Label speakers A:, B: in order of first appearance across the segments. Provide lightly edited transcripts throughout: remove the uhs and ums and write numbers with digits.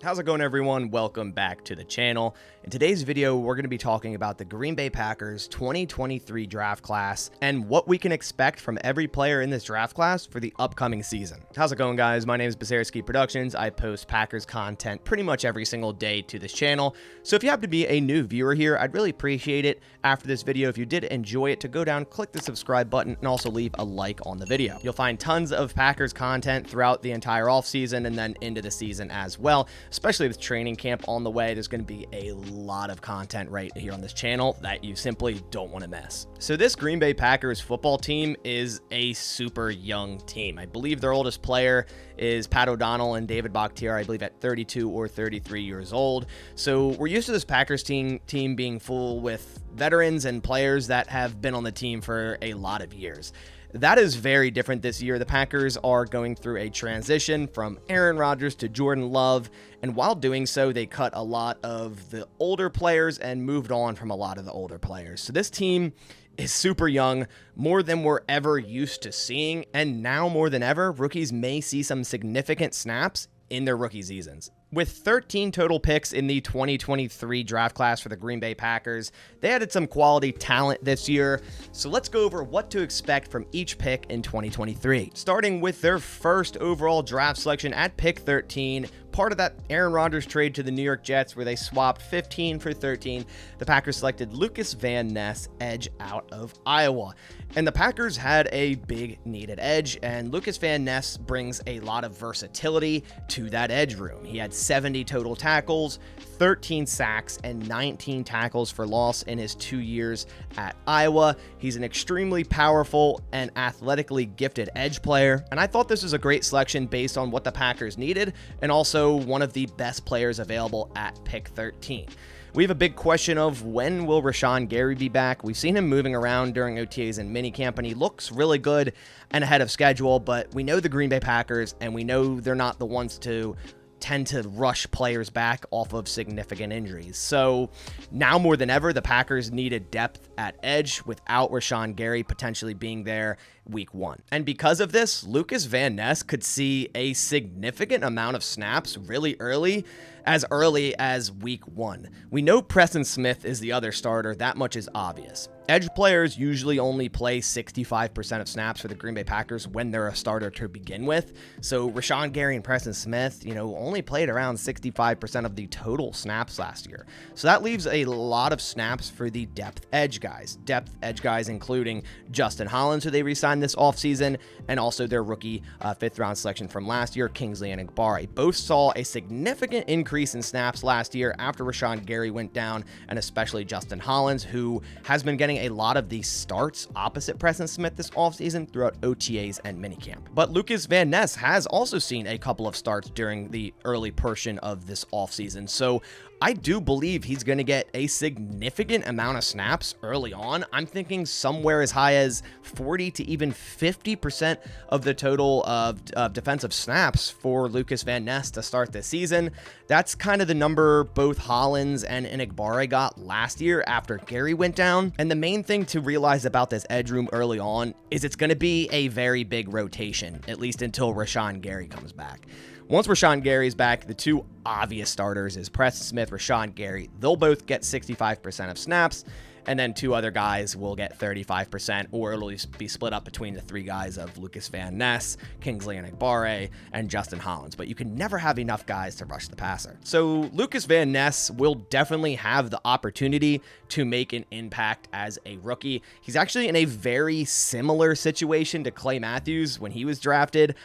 A: How's it going, everyone? Welcome back to the channel. In today's video, we're going to be talking about the Green Bay Packers 2023 draft class and what we can expect from every player in this draft class for the upcoming season. How's it going, guys? My name is Basaraski Productions. I post Packers content pretty much every single day to this channel. So if you happen to be a new viewer here, I'd really appreciate it after this video, if you did enjoy it, to go down, click the subscribe button, and also leave a like on the video. You'll find tons of Packers content throughout the entire offseason and then into the season as well. Especially with training camp on the way, there's going to be a lot of content right here on this channel that you simply don't want to miss. So this Green Bay Packers football team is a super young team. I believe their oldest player is Pat O'Donnell and David Bakhtiari, I believe at 32 or 33 years old. So we're used to this Packers team being full with veterans and players that have been on the team for a lot of years. That is very different this year. The Packers are going through a transition from Aaron Rodgers to Jordan Love, and while doing so, they cut a lot of the older players and moved on from a lot of the older players. So this team is super young, more than we're ever used to seeing, and now more than ever, rookies may see some significant snaps in their rookie seasons. With 13 total picks in the 2023 draft class for the Green Bay Packers, they added some quality talent this year. So let's go over what to expect from each pick in 2023. Starting with their first overall draft selection at pick 13, part of that Aaron Rodgers trade to the New York Jets where they swapped 15 for 13, the Packers selected Lucas Van Ness, edge out of Iowa. And the Packers had a big needed edge, and Lucas Van Ness brings a lot of versatility to that edge room. He had 70 total tackles, 13 sacks, and 19 tackles for loss in his 2 years at Iowa. He's an extremely powerful and athletically gifted edge player, and I thought this was a great selection based on what the Packers needed, and also one of the best players available at pick 13. We have a big question of when will Rashawn Gary be back. We've seen him moving around during OTAs and minicamp, and he looks really good and ahead of schedule, but we know the Green Bay Packers, and we know they're not the ones to tend to rush players back off of significant injuries. So now more than ever, the Packers needed depth at edge without Rashawn Gary potentially being there week 1. And because of this, Lucas Van Ness could see a significant amount of snaps really early as week 1. We know Preston Smith is the other starter. That much is obvious. Edge players usually only play 65% of snaps for the Green Bay Packers when they're a starter to begin with. So Rashawn Gary and Preston Smith, only played around 65% of the total snaps last year. So that leaves a lot of snaps for the depth edge guys. Depth edge guys including Justin Hollins, who they re-signed this offseason, and also their rookie 5th round selection from last year, Kingsley Enagbare. Both saw a significant increase in snaps last year after Rashawn Gary went down, and especially Justin Hollins, who has been getting a lot of these starts opposite Preston Smith this offseason throughout OTAs and minicamp. But Lucas Van Ness has also seen a couple of starts during the early portion of this offseason. So I do believe he's going to get a significant amount of snaps early on. I'm thinking somewhere as high as 40 to even 50% of the total of defensive snaps for Lucas Van Ness to start this season. That's kind of the number both Hollins and Enagbare got last year after Gary went down. And the main thing to realize about this edge room early on is it's going to be a very big rotation, at least until Rashawn Gary comes back. Once Rashawn Gary's back, the two obvious starters is Preston Smith, Rashawn Gary. They'll both get 65% of snaps, and then two other guys will get 35%, or it'll be split up between the three guys of Lucas Van Ness, Kingsley Enagbare, and Justin Hollins. But you can never have enough guys to rush the passer. So Lucas Van Ness will definitely have the opportunity to make an impact as a rookie. He's actually in a very similar situation to Clay Matthews when he was drafted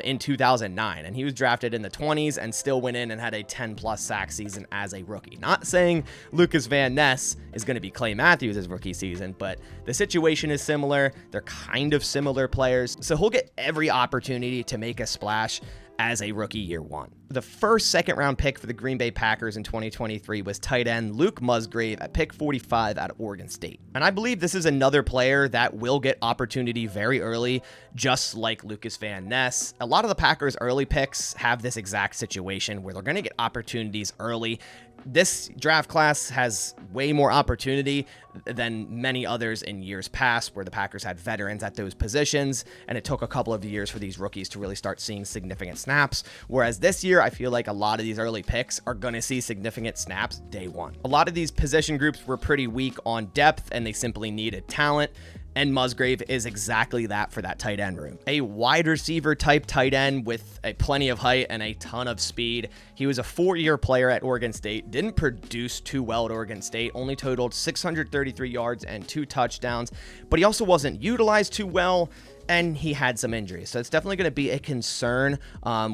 A: in 2009. And he was drafted in the 20s and still went in and had a 10-plus sack season as a rookie. Not saying Lucas Van Ness is going to be Clay Matthews' rookie season, but the situation is similar. They're kind of similar players. So he'll get every opportunity to make a splash as a rookie year 1. The first second-round pick for the Green Bay Packers in 2023 was tight end Luke Musgrave at pick 45 out of Oregon State. And I believe this is another player that will get opportunity very early, just like Lucas Van Ness. A lot of the Packers' early picks have this exact situation where they're going to get opportunities early. This draft class has way more opportunity than many others in years past, where the Packers had veterans at those positions, and it took a couple of years for these rookies to really start seeing significant snaps. Whereas this year, I feel like a lot of these early picks are going to see significant snaps day one. A lot of these position groups were pretty weak on depth, and they simply needed talent. And Musgrave is exactly that for that tight end room. A wide receiver type tight end with plenty of height and a ton of speed. He was a 4-year player at Oregon State, didn't produce too well at Oregon State, only totaled 633 yards and 2 touchdowns, but he also wasn't utilized too well, and he had some injuries. So it's definitely going to be a concern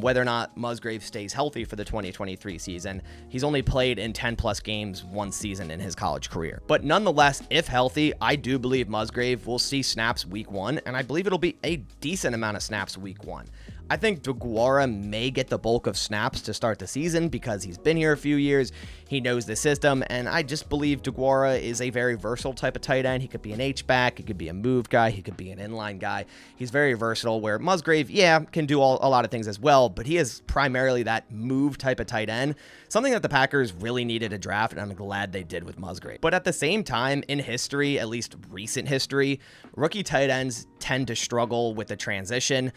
A: whether or not Musgrave stays healthy for the 2023 season. He's only played in 10 plus games one season in his college career. But nonetheless, if healthy, I do believe Musgrave will see snaps week 1, and I believe it'll be a decent amount of snaps week 1. I think DeGuara may get the bulk of snaps to start the season because he's been here a few years. He knows the system, and I just believe DeGuara is a very versatile type of tight end. He could be an H-back, he could be a move guy, he could be an inline guy. He's very versatile, where Musgrave, can do a lot of things as well, but he is primarily that move type of tight end, something that the Packers really needed to draft, and I'm glad they did with Musgrave. But at the same time, in history, at least recent history, rookie tight ends tend to struggle with the transition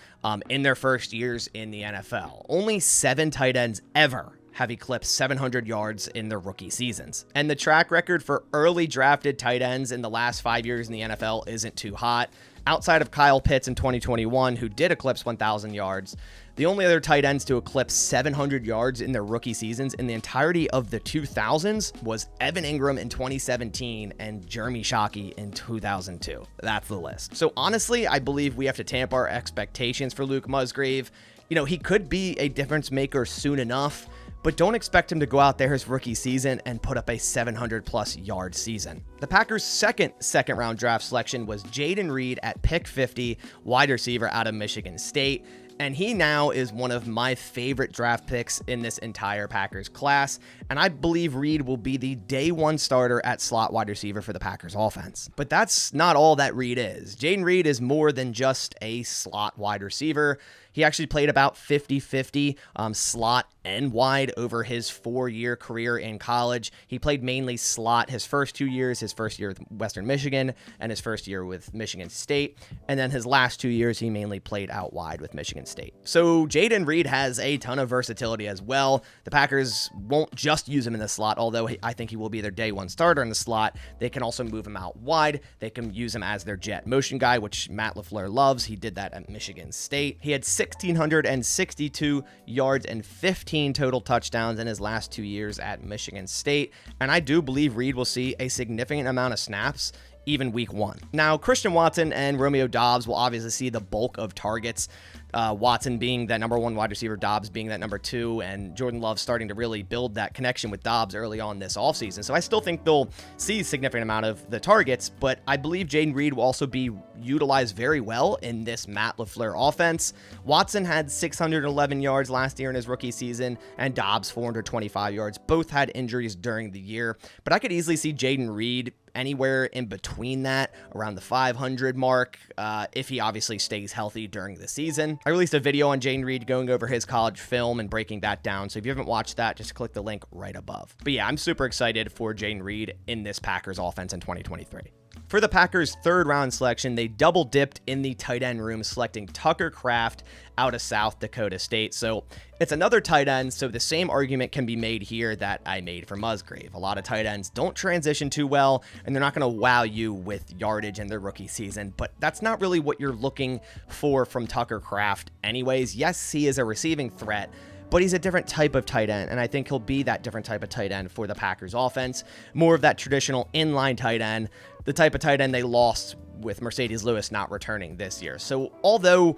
A: in their first years in the NFL. Only 7 tight ends ever have eclipsed 700 yards in their rookie seasons. And the track record for early drafted tight ends in the last 5 years in the NFL isn't too hot. Outside of Kyle Pitts in 2021, who did eclipse 1,000 yards, the only other tight ends to eclipse 700 yards in their rookie seasons in the entirety of the 2000s was Evan Ingram in 2017 and Jeremy Shockey in 2002. That's the list. So honestly, I believe we have to tamp our expectations for Luke Musgrave. He could be a difference maker soon enough, but don't expect him to go out there his rookie season and put up a 700-plus yard season. The Packers' second round draft selection was Jaden Reed at pick 50, wide receiver out of Michigan State. And he now is one of my favorite draft picks in this entire Packers class. And I believe Reed will be the day one starter at slot wide receiver for the Packers offense. But that's not all that Reed is. Jaden Reed is more than just a slot wide receiver. He actually played about 50-50 slot and wide over his 4-year career in college. He played mainly slot his first 2 years, his first year with Western Michigan and his first year with Michigan State. And then his last 2 years, he mainly played out wide with Michigan State. So Jaden Reed has a ton of versatility as well. The Packers won't just use him in the slot, although I think he will be their day one starter in the slot. They can also move him out wide. They can use him as their jet motion guy, which Matt LaFleur loves. He did that at Michigan State. He had 1,662 yards and 15 total touchdowns in his last 2 years at Michigan State. And I do believe Reed will see a significant amount of snaps even week 1. Now, Christian Watson and Romeo Doubs will obviously see the bulk of targets. Watson being that number 1 wide receiver, Doubs being that number 2, and Jordan Love starting to really build that connection with Doubs early on this offseason. So I still think they'll see a significant amount of the targets, but I believe Jaden Reed will also be utilized very well in this Matt LaFleur offense. Watson had 611 yards last year in his rookie season, and Doubs 425 yards. Both had injuries during the year, but I could easily see Jaden Reed anywhere in between that, around the 500 mark, if he obviously stays healthy during the season. I released a video on Jaden Reed going over his college film and breaking that down, so if you haven't watched that, just click the link right above. But yeah, I'm super excited for Jaden Reed in this Packers offense in 2023. For the Packers' 3rd round selection, they double dipped in the tight end room, selecting Tucker Kraft out of South Dakota State. So it's another tight end, so the same argument can be made here that I made for Musgrave. A lot of tight ends don't transition too well, and they're not going to wow you with yardage in their rookie season, but that's not really what you're looking for from Tucker Kraft anyways. Yes, he is a receiving threat, but he's a different type of tight end, and I think he'll be that different type of tight end for the Packers offense. More of that traditional inline tight end, the type of tight end they lost with Mercedes Lewis not returning this year. So although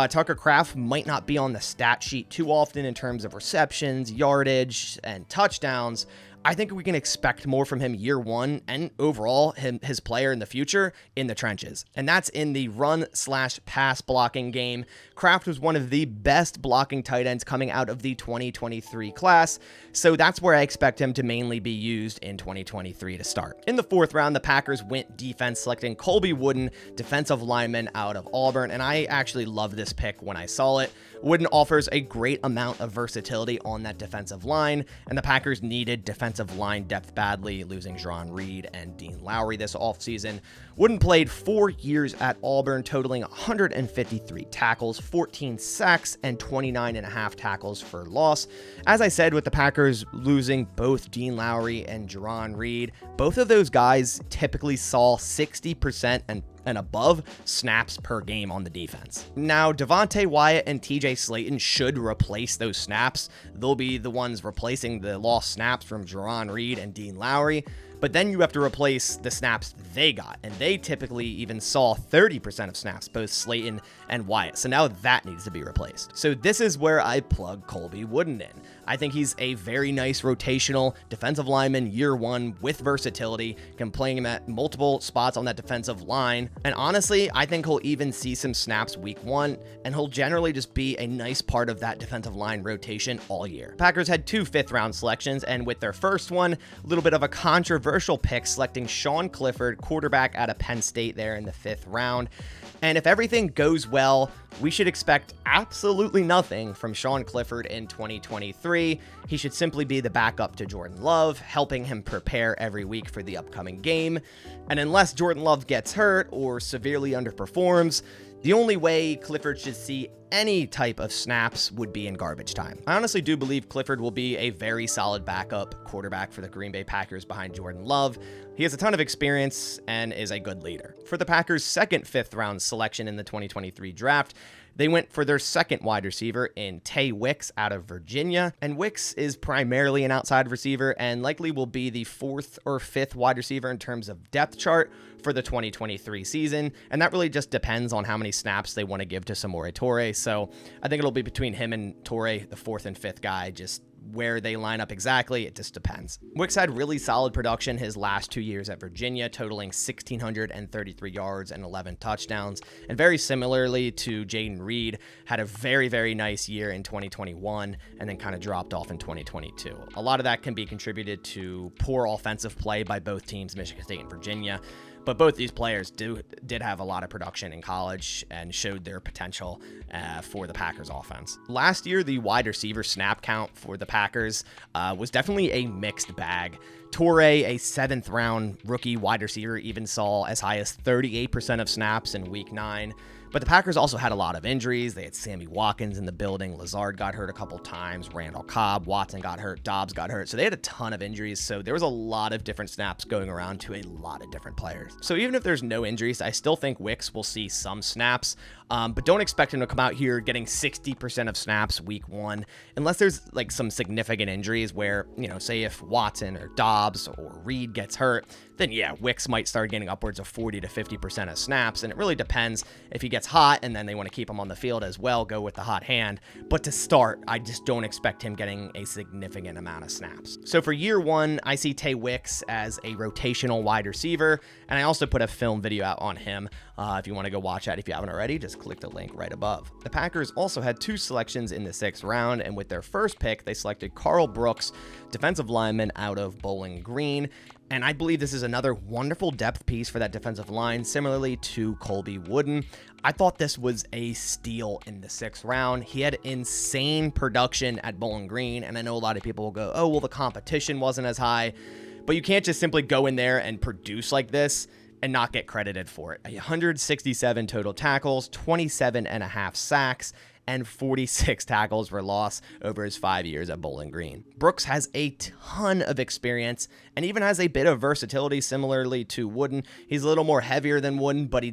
A: Tucker Kraft might not be on the stat sheet too often in terms of receptions, yardage, and touchdowns, I think we can expect more from him year one and overall his player in the future in the trenches. And that's in the run/pass blocking game. Kraft was one of the best blocking tight ends coming out of the 2023 class. So that's where I expect him to mainly be used in 2023 to start. In the 4th round, the Packers went defense, selecting Colby Wooden, defensive lineman out of Auburn. And I actually loved this pick when I saw it. Wooden offers a great amount of versatility on that defensive line, and the Packers needed defensive line depth badly, losing Jaden Reed and Dean Lowry this offseason. Wooden played 4 years at Auburn, totaling 153 tackles, 14 sacks, and 29.5 tackles for loss. As I said, with the Packers losing both Dean Lowry and Jaden Reed, both of those guys typically saw 60% and above snaps per game on the defense. Now, Devonte Wyatt and TJ Slayton should replace those snaps. They'll be the ones replacing the lost snaps from Jaden Reed and Dean Lowry. But then you have to replace the snaps they got, and they typically even saw 30% of snaps, both Slayton and Wyatt. So now that needs to be replaced. So this is where I plug Colby Wooden in. I think he's a very nice rotational defensive lineman year one with versatility, can play him at multiple spots on that defensive line. And honestly, I think he'll even see some snaps week one, and he'll generally just be a nice part of that defensive line rotation all year. Packers had 2 5th-round selections, and with their first one, a little bit of a controversial pick, selecting Sean Clifford, quarterback out of Penn State there in the 5th round. And if everything goes well, we should expect absolutely nothing from Sean Clifford in 2023. He should simply be the backup to Jordan Love, helping him prepare every week for the upcoming game. And unless Jordan Love gets hurt or severely underperforms, the only way Clifford should see any type of snaps would be in garbage time. I honestly do believe Clifford will be a very solid backup quarterback for the Green Bay Packers behind Jordan Love. He has a ton of experience and is a good leader. For the Packers' second 5th-round selection in the 2023 draft, they went for their second wide receiver in Tay Wix out of Virginia, and Wix is primarily an outside receiver and likely will be the 4th or 5th wide receiver in terms of depth chart for the 2023 season, and that really just depends on how many snaps they want to give to Samori Toure. So I think it'll be between him and Toure, the 4th and 5th guy. Just where they line up exactly, it just depends. Wix had really solid production his last 2 years at Virginia, totaling 1,633 yards and 11 touchdowns. And very similarly to Jaden Reed, had a very, very nice year in 2021 and then kind of dropped off in 2022. A lot of that can be contributed to poor offensive play by both teams, Michigan State and Virginia. But both these players did have a lot of production in college and showed their potential for the Packers offense. Last year, the wide receiver snap count for the Packers was definitely a mixed bag. Toure, a 7th-round rookie wide receiver, even saw as high as 38% of snaps in Week 9. But the Packers also had a lot of injuries. They had Sammy Watkins in the building. Lazard got hurt a couple times. Randall Cobb, Watson got hurt. Dobbs got hurt. So they had a ton of injuries. So there was a lot of different snaps going around to a lot of different players. So even if there's no injuries, I still think Wix will see some snaps. But don't expect him to come out here getting 60% of snaps week one, unless there's like some significant injuries where, you know, say if Watson or Dobbs or Reed gets hurt, then yeah, Wix might start getting upwards of 40 to 50% of snaps. And it really depends if he gets hot and then they want to keep him on the field as well, go with the hot hand. But to start, I just don't expect him getting a significant amount of snaps. So for year one, I see Tay Wix as a rotational wide receiver. And I also put a film video out on him. If you want to go watch that, if you haven't already, just click the link right above. The Packers also had 2 selections in the 6th round, and with their first pick, they selected Carl Brooks, defensive lineman out of Bowling Green. And I believe this is another wonderful depth piece for that defensive line, similarly to Colby Wooden. I thought this was a steal in the 6th round. He had insane production at Bowling Green, and I know a lot of people will go, oh, well, the competition wasn't as high. But you can't just simply go in there and produce like this and not get credited for it. 167 total tackles, 27.5 sacks, and 46 tackles for loss over his 5 years at Bowling Green. Brooks has a ton of experience and even has a bit of versatility similarly to Wooden. He's a little more heavier than Wooden, but he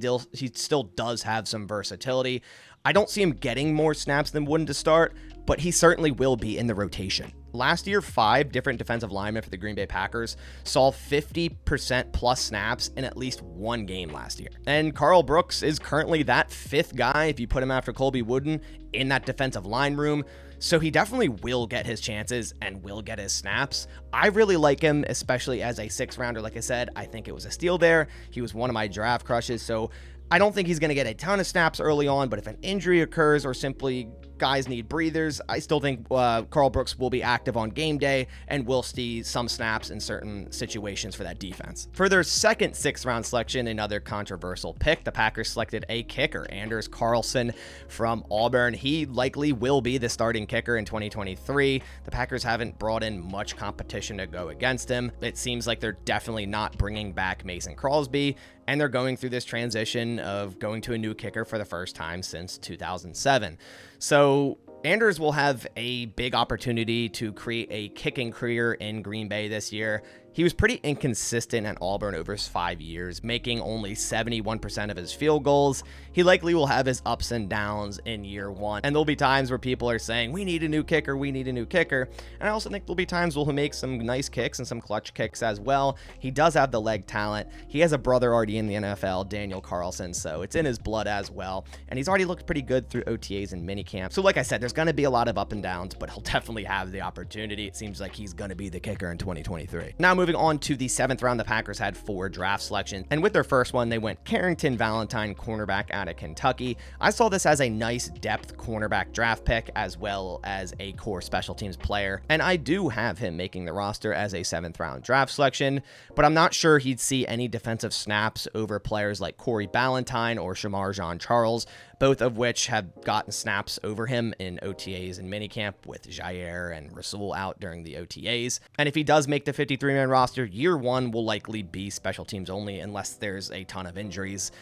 A: still does have some versatility. I don't see him getting more snaps than Wooden to start, but he certainly will be in the rotation. Last year, 5 different defensive linemen for the Green Bay Packers saw 50% plus snaps in at least one game last year. And Karl Brooks is currently that 5th guy, if you put him after Colby Wooden, in that defensive line room. So he definitely will get his chances and will get his snaps. I really like him, especially as a 6th rounder. Like I said, I think it was a steal there. He was one of my draft crushes. So I don't think he's going to get a ton of snaps early on, but if an injury occurs or simply guys need breathers, I still think Karl Brooks will be active on game day and will see some snaps in certain situations for that defense. For their second 6th round selection, another controversial pick, the Packers selected a kicker, Anders Carlson from Auburn. He likely will be the starting kicker in 2023. The Packers haven't brought in much competition to go against him. It seems like they're definitely not bringing back Mason Crosby, and they're going through this transition of going to a new kicker for the first time since 2007. So Anders will have a big opportunity to create a kicking career in Green Bay this year. He was pretty inconsistent at Auburn over his 5 years, making only 71% of his field goals. He likely will have his ups and downs in year 1. And there'll be times where people are saying, we need a new kicker, we need a new kicker. And I also think there'll be times where he'll make some nice kicks and some clutch kicks as well. He does have the leg talent. He has a brother already in the NFL, Daniel Carlson, so it's in his blood as well. And he's already looked pretty good through OTAs and minicamp. So like I said, there's going to be a lot of up and downs, but he'll definitely have the opportunity. It seems like he's going to be the kicker in 2023. Now moving on to the 7th round, the Packers had 4 draft selections, and with their first one, they went Carrington Valentine, cornerback out of Kentucky. I saw this as a nice depth cornerback draft pick, as well as a core special teams player, and I do have him making the roster as a 7th round draft selection, but I'm not sure he'd see any defensive snaps over players like Corey Ballantyne or Shamar Jean-Charles, both of which have gotten snaps over him in OTAs and minicamp, with Jair and Rasul out during the OTAs. And if he does make the 53-man roster, year 1 will likely be special teams only unless there's a ton of injuries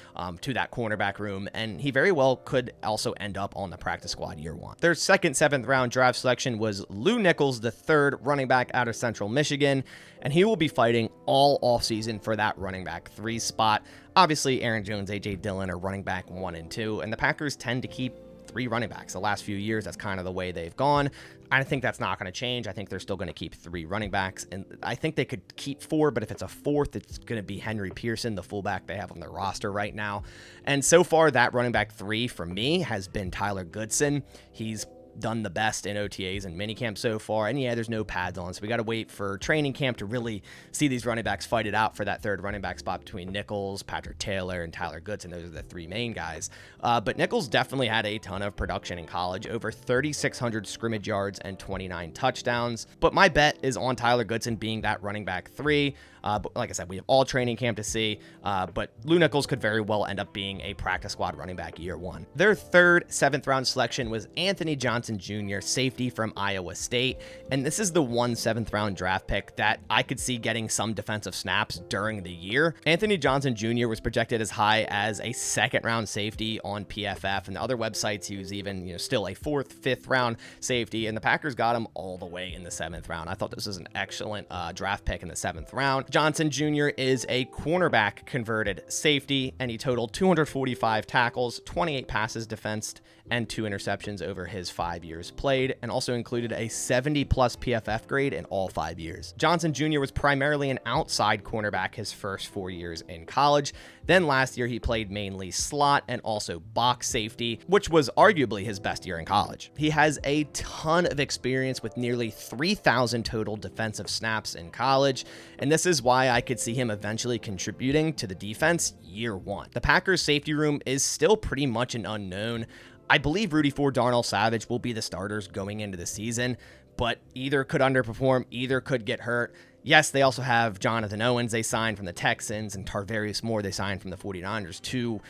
A: to that cornerback room, and he very well could also end up on the practice squad year 1. Their second 7th round draft selection was Lou Nichols, the 3rd running back out of Central Michigan, and he will be fighting all offseason for that running back 3 spot. Obviously, Aaron Jones, A.J. Dillon are running back 1 and 2, and the Packers tend to keep 3 running backs. The last few years, that's kind of the way they've gone. I think that's not going to change. I think they're still going to keep 3 running backs, and I think they could keep 4, but if it's a 4th, it's going to be Henry Pearson, the fullback they have on their roster right now. And so far, that running back 3 for me has been Tyler Goodson. He's done the best in OTAs and minicamp so far, and yeah, there's no pads on, so we got to wait for training camp to really see these running backs fight it out for that 3rd running back spot between Nichols, Patrick Taylor, and Tyler Goodson. Those are the 3 main guys, but Nichols definitely had a ton of production in college, over 3,600 scrimmage yards and 29 touchdowns, but my bet is on Tyler Goodson being that running back 3. But like I said, we have all training camp to see, but Lou Nichols could very well end up being a practice squad running back year 1. Their 3rd 7th round selection was Anthony Johnson Jr., safety from Iowa State, and this is the 1 7th round draft pick that I could see getting some defensive snaps during the year. Anthony Johnson Jr. was projected as high as a 2nd round safety on PFF, and the other websites he was even, still a 4th, 5th round safety, and the Packers got him all the way in the 7th round. I thought this was an excellent draft pick in the 7th round. Johnson Jr. is a cornerback converted safety, and he totaled 245 tackles, 28 passes defensed, and 2 interceptions over his 5 years played, and also included a 70+ PFF grade in all 5 years. Johnson Jr. was primarily an outside cornerback his first 4 years in college. Then last year he played mainly slot and also box safety, which was arguably his best year in college. He has a ton of experience with nearly 3,000 total defensive snaps in college, and this is why I could see him eventually contributing to the defense year 1. The Packers safety room is still pretty much an unknown. I believe Rudy Ford, Darnell Savage will be the starters going into the season, but either could underperform, either could get hurt. Yes, they also have Jonathan Owens they signed from the Texans and Tarvarius Moore they signed from the 49ers, 2,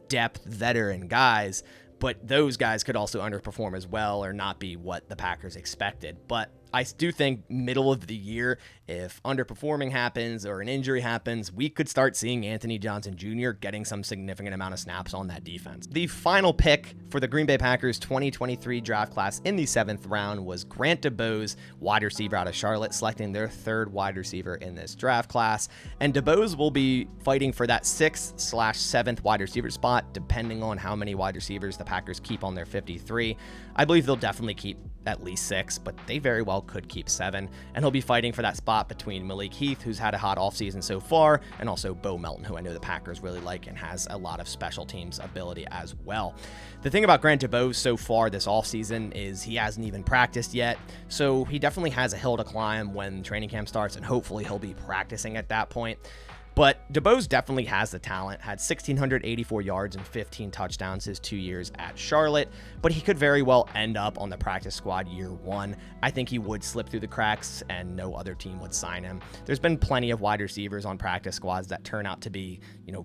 A: depth veteran guys, but those guys could also underperform as well or not be what the Packers expected. But I do think middle of the year, if underperforming happens or an injury happens, we could start seeing Anthony Johnson Jr. getting some significant amount of snaps on that defense. The final pick for the Green Bay Packers 2023 draft class in the 7th round was Grant Dubose, wide receiver out of Charlotte, selecting their 3rd wide receiver in this draft class. And Dubose will be fighting for that 6th/7th wide receiver spot, depending on how many wide receivers the Packers keep on their 53. I believe they'll definitely keep at least 6, but they very well could keep 7. And he'll be fighting for that spot between Malik Heath, who's had a hot offseason so far, and also Bo Melton, who I know the Packers really like and has a lot of special teams ability as well. The thing about Grant Dubose so far this offseason is he hasn't even practiced yet, so he definitely has a hill to climb when training camp starts, and hopefully he'll be practicing at that point. But Dubose definitely has the talent, had 1,684 yards and 15 touchdowns his 2 years at Charlotte, but he could very well end up on the practice squad year 1. I think he would slip through the cracks and no other team would sign him. There's been plenty of wide receivers on practice squads that turn out to be,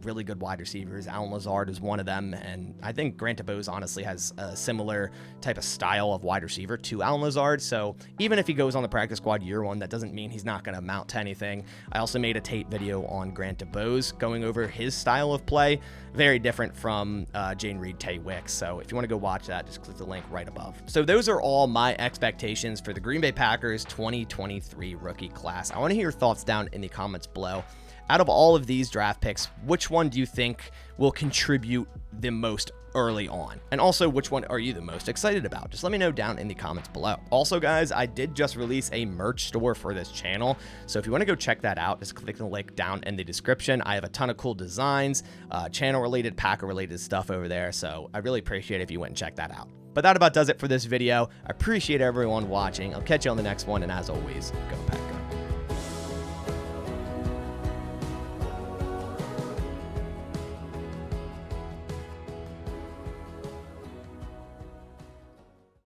A: really good wide receivers. Allen Lazard is one of them, and I think Grant Dubose honestly has a similar type of style of wide receiver to Allen Lazard, so even if he goes on the practice squad year 1, that doesn't mean he's not going to amount to anything. I also made a tape video on Grant Dubose going over his style of play, very different from Jaden Reed, Tay Wix. So if you want to go watch that, just click the link right above. So those are all my expectations for the Green Bay Packers 2023 rookie class. I want to hear your thoughts down in the comments below. Out of all of these draft picks, which one do you think will contribute the most early on? And also, which one are you the most excited about? Just let me know down in the comments below. Also, guys, I did just release a merch store for this channel, so if you want to go check that out, just click the link down in the description. I have a ton of cool designs, channel-related, Packer-related stuff over there, so I really appreciate it if you went and check that out. But that about does it for this video. I appreciate everyone watching. I'll catch you on the next one, and as always, go Packers.